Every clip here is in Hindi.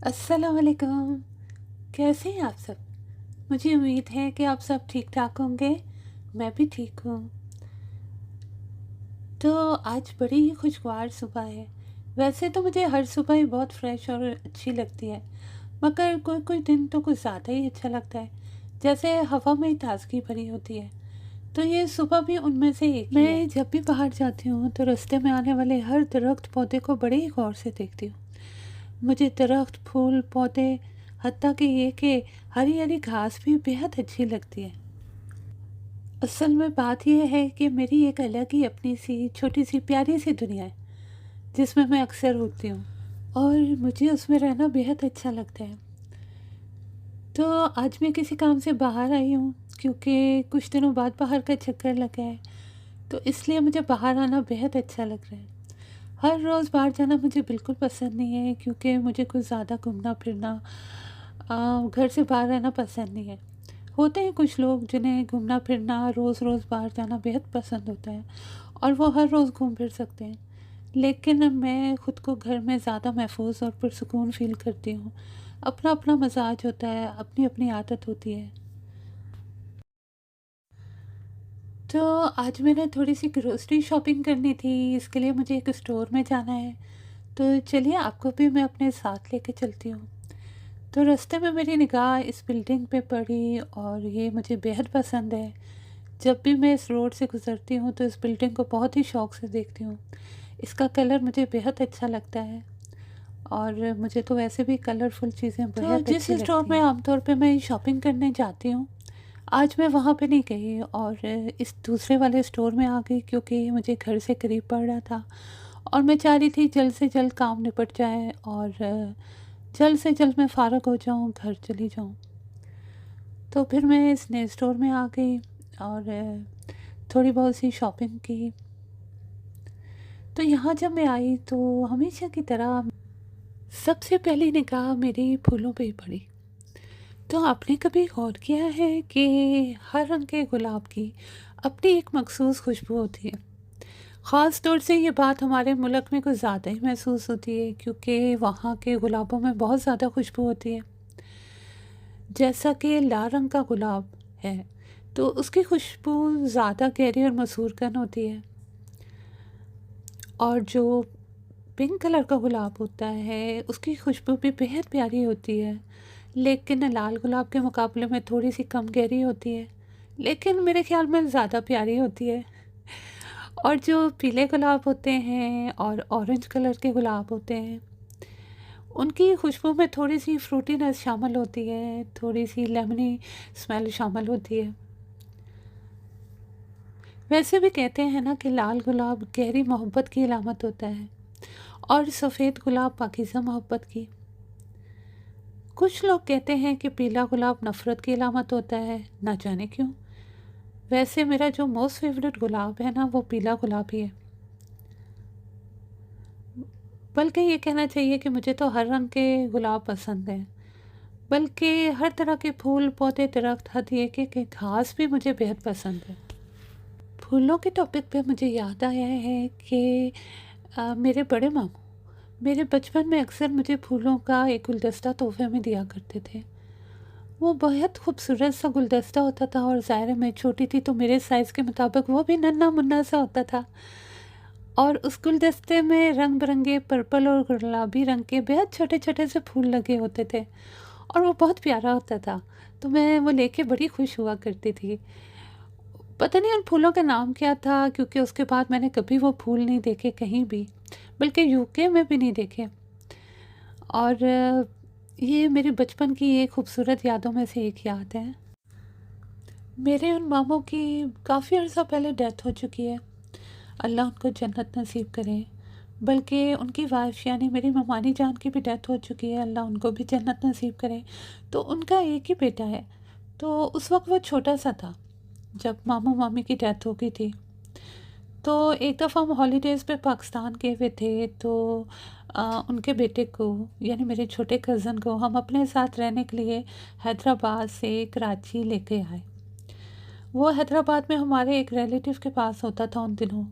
अस्सलाम वालेकुम। कैसे हैं आप सब? मुझे उम्मीद है कि आप सब ठीक ठाक होंगे। मैं भी ठीक हूँ। तो आज बड़ी ही खुशगवार सुबह है। वैसे तो मुझे हर सुबह ही बहुत फ्रेश और अच्छी लगती है, मगर कोई कोई दिन तो कुछ ज़्यादा ही अच्छा लगता है, जैसे हवा में ताजगी भरी होती है। तो ये सुबह भी उनमें से एक ही है। मैं जब भी बाहर जाती हूँ तो रास्ते में आने वाले हर दरख्त पौधे को बड़े ही गौर से देखती हूँ। मुझे दरख्त, फूल, पौधे, हत्ता कि ये कि हरी हरी घास भी बेहद अच्छी लगती है। असल में बात यह है कि मेरी एक अलग ही अपनी सी छोटी सी प्यारी सी दुनिया है, जिसमें मैं अक्सर होती हूँ और मुझे उसमें रहना बेहद अच्छा लगता है। तो आज मैं किसी काम से बाहर आई हूँ, क्योंकि कुछ दिनों बाद बाहर का चक्कर लगा है, तो इसलिए मुझे बाहर आना बेहद अच्छा लग रहा है। हर रोज़ बाहर जाना मुझे बिल्कुल पसंद नहीं है, क्योंकि मुझे कुछ ज़्यादा घूमना फिरना घर से बाहर रहना पसंद नहीं है। होते हैं कुछ लोग जिन्हें घूमना फिरना, रोज़ रोज़ बाहर जाना बेहद पसंद होता है और वो हर रोज़ घूम फिर सकते हैं। लेकिन मैं ख़ुद को घर में ज़्यादा महफूज और पुरसुकून फ़ील करती हूँ। अपना अपना मजाज होता है, अपनी अपनी आदत होती है। तो आज मैंने थोड़ी सी ग्रोसरी शॉपिंग करनी थी, इसके लिए मुझे एक स्टोर में जाना है। तो चलिए आपको भी मैं अपने साथ लेके चलती हूँ। तो रास्ते में मेरी निगाह इस बिल्डिंग पे पड़ी और ये मुझे बेहद पसंद है। जब भी मैं इस रोड से गुज़रती हूँ तो इस बिल्डिंग को बहुत ही शौक़ से देखती हूँ। इसका कलर मुझे बेहद अच्छा लगता है और मुझे तो वैसे भी कलरफुल चीज़ें बेहद अच्छी लगती हैं। जिस स्टोर में आमतौर पे मैं शॉपिंग करने जाती हूँ, आज मैं वहाँ पे नहीं गई और इस दूसरे वाले स्टोर में आ गई, क्योंकि मुझे घर से करीब पड़ रहा था और मैं चाह रही थी जल्द से जल्द काम निपट जाए और जल्द से जल्द मैं फ़ारग हो जाऊँ, घर चली जाऊँ। तो फिर मैं इस नए स्टोर में आ गई और थोड़ी बहुत सी शॉपिंग की। तो यहाँ जब मैं आई तो हमेशा की तरह सबसे पहली निगाह मेरी फूलों पे ही पड़ी। तो आपने कभी गौर किया है कि हर रंग के गुलाब की अपनी एक मखसूस खुशबू होती है। ख़ास तौर से ये बात हमारे मुल्क में कुछ ज़्यादा ही महसूस होती है, क्योंकि वहाँ के गुलाबों में बहुत ज़्यादा खुशबू होती है। जैसा कि लाल रंग का गुलाब है तो उसकी खुशबू ज़्यादा गहरी और मसूरकन होती है, और जो पिंक कलर का गुलाब होता है उसकी खुशबू भी बेहद प्यारी होती है, लेकिन लाल गुलाब के मुकाबले में थोड़ी सी कम गहरी होती है, लेकिन मेरे ख्याल में ज़्यादा प्यारी होती है। और जो पीले गुलाब होते हैं और ऑरेंज कलर के गुलाब होते हैं, उनकी खुशबू में थोड़ी सी फ्रूटीनेस शामिल होती है, थोड़ी सी लेमनी स्मेल शामिल होती है। वैसे भी कहते हैं ना कि लाल गुलाब गहरी मोहब्बत की अलामत होता है और सफ़ेद गुलाब पाकीज़ा मोहब्बत की। कुछ लोग कहते हैं कि पीला गुलाब नफ़रत की अलामत होता है, ना जाने क्यों। वैसे मेरा जो मोस्ट फेवरेट गुलाब है ना, वो पीला गुलाब ही है। बल्कि ये कहना चाहिए कि मुझे तो हर रंग के गुलाब पसंद हैं, बल्कि हर तरह के फूल, पौधे, दरख्त, हर एक के घास भी मुझे बेहद पसंद है। फूलों के टॉपिक पे मुझे याद आया है कि मेरे बड़े मामू मेरे बचपन में अक्सर मुझे फूलों का एक गुलदस्ता तोहफे में दिया करते थे। वो बेहद खूबसूरत सा गुलदस्ता होता था और ज़ाहिर है मैं छोटी थी तो मेरे साइज़ के मुताबिक वो भी नन्हा मुन्ना सा होता था, और उस गुलदस्ते में रंग बिरंगे पर्पल और गुलाबी रंग के बेहद छोटे छोटे से फूल लगे होते थे और वो बहुत प्यारा होता था। तो मैं वो लेके बड़ी खुश हुआ करती थी। पता नहीं उन फूलों का नाम क्या था, क्योंकि उसके बाद मैंने कभी वो फूल नहीं देखे कहीं भी, बल्कि यूके में भी नहीं देखे। और ये मेरे बचपन की एक खूबसूरत यादों में से एक याद है। मेरे उन मामों की काफ़ी अर्सा पहले डेथ हो चुकी है, अल्लाह उनको जन्नत नसीब करे। बल्कि उनकी वाइफ यानी मेरी ममानी जान की भी डेथ हो चुकी है, अल्लाह उनको भी जन्नत नसीब करे। तो उनका एक ही बेटा है। तो उस वक्त वो छोटा सा था जब मामू मामी की डेथ हो गई थी। तो एक दफ़ा हम हॉलीडेज़ पे पाकिस्तान गए हुए थे, तो उनके बेटे को यानी मेरे छोटे कज़न को हम अपने साथ रहने के लिए हैदराबाद से कराची लेके आए। वो हैदराबाद में हमारे एक रिलेटिव के पास होता था उन दिनों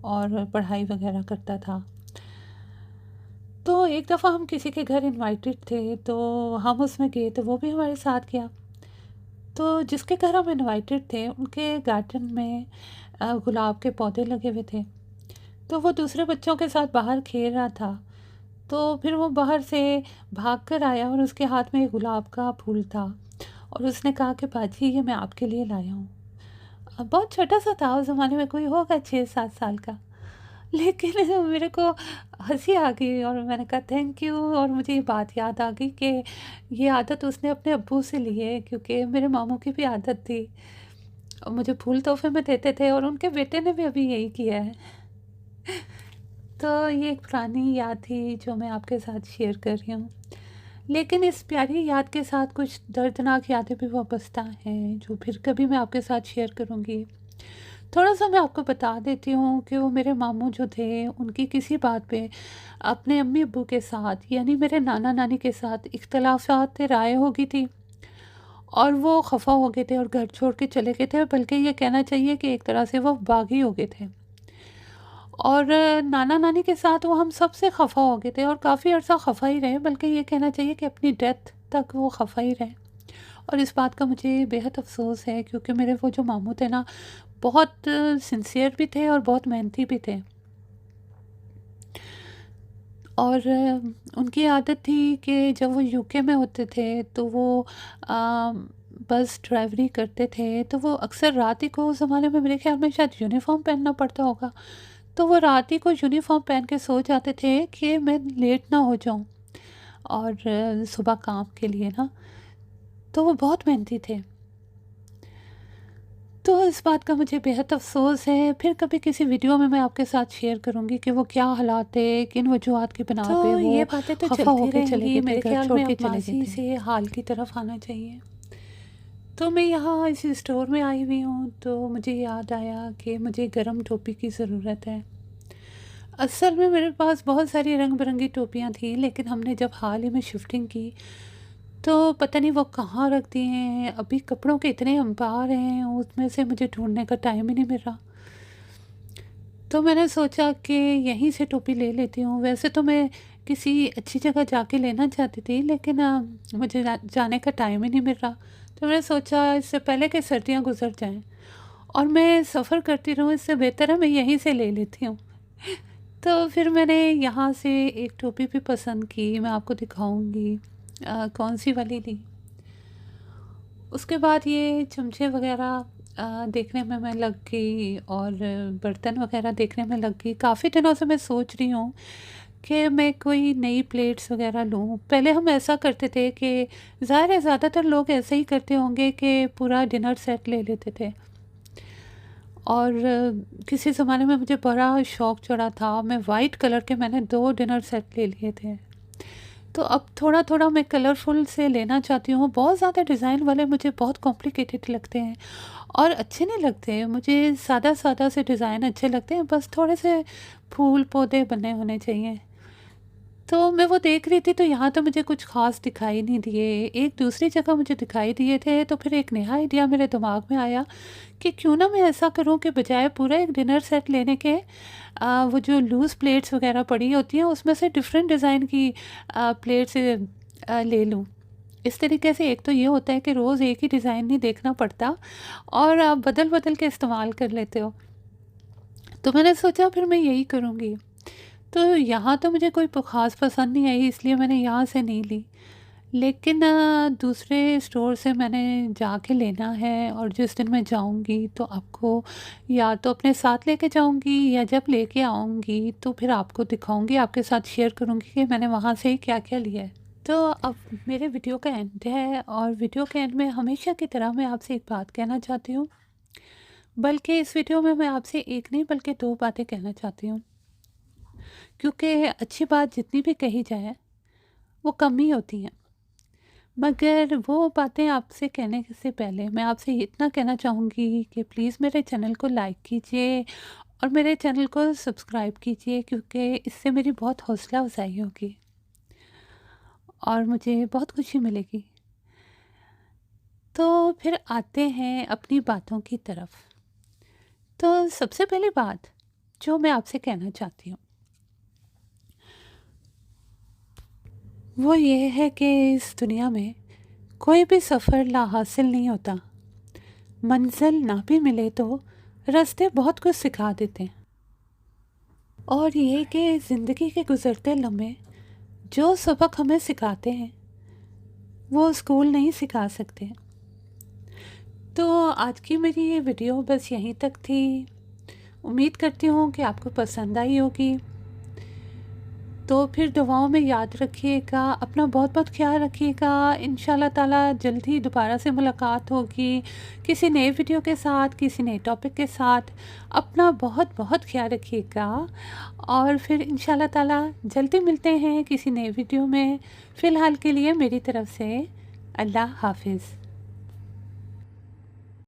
और पढ़ाई वगैरह करता था। तो एक दफ़ा हम किसी के घर इनवाइटेड थे, तो हम उसमें गए, तो वो भी हमारे साथ गया। तो जिसके घर हम इनवाइटेड थे उनके गार्डन में गुलाब के पौधे लगे हुए थे। तो वो दूसरे बच्चों के साथ बाहर खेल रहा था। तो फिर वो बाहर से भाग कर आया और उसके हाथ में एक गुलाब का फूल था, और उसने कहा कि बाजी ये मैं आपके लिए लाया हूँ। बहुत छोटा सा था, उस ज़माने में कोई होगा 6-7 साल का। लेकिन मेरे को हँसी आ गई और मैंने कहा थैंक यू, और मुझे ये बात याद आ गई कि ये आदत उसने अपने अब्बू से ली है, क्योंकि मेरे मामू की भी आदत थी, मुझे फूल तोहफे में देते थे, और उनके बेटे ने भी अभी यही किया है। तो ये एक पुरानी याद थी जो मैं आपके साथ शेयर कर रही हूँ। लेकिन इस प्यारी याद के साथ कुछ दर्दनाक यादें भी वाबस्ता हैं, जो फिर कभी मैं आपके साथ शेयर करूँगी। थोड़ा-सा मैं आपको बता देती हूँ कि वो मेरे मामू जो थे, उनकी किसी बात पे अपने अम्मी-अब्बू के साथ, यानी मेरे नाना-नानी के साथ इख्तिलाफ़ात राय हो गई थी, और वो ख़फ़ा हो गए थे और घर छोड़ के चले गए थे, बल्कि ये कहना चाहिए कि एक तरह से वो बागी हो गए थे। और नाना-नानी के साथ वो हम सबसे ख़फ़ा हो गए थे, और काफ़ी अर्सा ख़फ़ा ही रहे, बल्कि ये कहना चाहिए कि अपनी डेथ तक वो ख़फ़ा ही रहे। और इस बात का मुझे बेहद अफ़सोस है, क्योंकि मेरे वो जो मामू थे ना, बहुत सिंसियर भी थे और बहुत मेहनती भी थे। और उनकी आदत थी कि जब वो यूके में होते थे तो वो बस ड्राइवरी करते थे, तो वो अक्सर रात ही को, उस ज़माने में मेरे ख़्याल में शायद यूनिफ़ॉर्म पहनना पड़ता होगा, तो वो रात ही को यूनिफ़ॉर्म पहन के सो जाते थे कि मैं लेट ना हो जाऊँ, और सुबह काम के लिए ना, तो वो बहुत मेहनती थे। तो इस बात का मुझे बेहद अफ़सोस है। फिर कभी किसी वीडियो में मैं आपके साथ शेयर करूँगी कि वो क्या हालात थे, किन वजूहात की बिना पे तो वो ये बातें तो ख़फ़ा चलती होके चले रहेंगी, गए थे, मेरे घर ख़्याल छोड़ में के अब चले गए माज़ी थे। से हाल की तरफ आना चाहिए। तो मैं यहाँ इस स्टोर में आई हुई हूँ, तो मुझे याद आया कि मुझे गरम टोपी की ज़रूरत है। असल में मेरे पास बहुत सारी रंग-बिरंगी टोपियाँ थी, लेकिन हमने जब हाल ही में शिफ्टिंग की, तो पता नहीं वो कहाँ रख दी हैं। अभी कपड़ों के इतने अंबार हैं, उसमें से मुझे ढूँढने का टाइम ही नहीं मिल रहा। तो मैंने सोचा कि यहीं से टोपी ले लेती हूँ। वैसे तो मैं किसी अच्छी जगह जाके लेना चाहती थी, लेकिन मुझे जाने का टाइम ही नहीं मिल रहा। तो मैंने सोचा इससे पहले कि सर्दियाँ गुज़र जाएँ और मैं सफ़र करती रहूँ, इससे बेहतर है मैं यहीं से ले लेती हूँ। तो फिर मैंने यहाँ से एक टोपी भी पसंद की, मैं आपको दिखाऊँगी कौन-सी वाली ली। उसके बाद ये चमचे वग़ैरह देखने में मैं लग गई, और बर्तन वग़ैरह देखने में लग गई। काफ़ी दिनों से मैं सोच रही हूँ कि मैं कोई नई प्लेट्स वग़ैरह लूँ। पहले हम ऐसा करते थे कि ज़ाहिर है ज़्यादातर लोग ऐसे ही करते होंगे कि पूरा डिनर सेट ले लेते थे। और किसी ज़माने में मुझे बड़ा शौक़ चढ़ा था, मैं वाइट कलर के मैंने 2 डिनर सेट ले लिए थे। तो अब थोड़ा-थोड़ा मैं कलरफुल से लेना चाहती हूँ। बहुत ज़्यादा डिज़ाइन वाले मुझे बहुत कॉम्प्लिकेटेड लगते हैं और अच्छे नहीं लगते। मुझे सादा-सादा से डिज़ाइन अच्छे लगते हैं, बस थोड़े से फूल-पौधे बने होने चाहिए। तो मैं वो देख रही थी, तो यहाँ तो मुझे कुछ ख़ास दिखाई नहीं दिए। एक दूसरी जगह मुझे दिखाई दिए थे, तो फिर एक नया आइडिया मेरे दिमाग में आया कि क्यों ना मैं ऐसा करूँ कि बजाय पूरा एक डिनर सेट लेने के वो जो लूज़ प्लेट्स वग़ैरह पड़ी होती हैं, उसमें से डिफ़रेंट डिज़ाइन की प्लेट्स ले लूँ। इस तरीके से एक तो ये होता है कि रोज़ एक ही डिज़ाइन नहीं देखना पड़ता, और आप बदल-बदल के इस्तेमाल कर लेते हो। तो मैंने सोचा फिर मैं यही करूँगी। तो यहाँ तो मुझे कोई ख़ास पसंद नहीं आई, इसलिए मैंने यहाँ से नहीं ली। लेकिन दूसरे स्टोर से मैंने जाके लेना है, और जिस दिन मैं जाऊँगी तो आपको या तो अपने साथ लेके जाऊँगी, या जब लेके आऊँगी तो फिर आपको दिखाऊँगी, आपके साथ शेयर करूँगी कि मैंने वहाँ से क्या-क्या लिया है। तो अब मेरे वीडियो का एंड है, और वीडियो के एंड में हमेशा की तरह मैं आपसे एक बात कहना चाहती हूँ। बल्कि इस वीडियो में मैं आपसे एक नहीं बल्कि 2 बातें कहना चाहती हूँ। क्योंकि अच्छी बात जितनी भी कही जाए, वो कम ही होती हैं। मगर वो बातें आपसे कहने से पहले मैं आपसे इतना कहना चाहूँगी कि प्लीज़ मेरे चैनल को लाइक कीजिए और मेरे चैनल को सब्सक्राइब कीजिए, क्योंकि इससे मेरी बहुत हौसला अफ़ज़ाई होगी और मुझे बहुत खुशी मिलेगी। तो फिर आते हैं अपनी बातों की तरफ। तो सबसे पहली बात जो मैं आपसे कहना चाहती हूँ, वो ये है कि इस दुनिया में कोई भी सफ़र लाहासिल नहीं होता। मंजिल ना भी मिले तो रास्ते बहुत कुछ सिखा देते हैं। और ये कि ज़िंदगी के गुज़रते लम्हे जो सबक हमें सिखाते हैं वो स्कूल नहीं सिखा सकते। तो आज की मेरी ये वीडियो बस यहीं तक थी। उम्मीद करती हूँ कि आपको पसंद आई होगी। तो फिर दुआओं में याद रखिएगा, अपना बहुत बहुत ख्याल रखिएगा। इंशाल्लाह ताला जल्द ही दोबारा से मुलाकात होगी किसी नए वीडियो के साथ, किसी नए टॉपिक के साथ। अपना बहुत बहुत ख्याल रखिएगा और फिर इंशाल्लाह ताला जल्दी मिलते हैं किसी नए वीडियो में। फ़िलहाल के लिए मेरी तरफ से अल्लाह हाफ़िज़।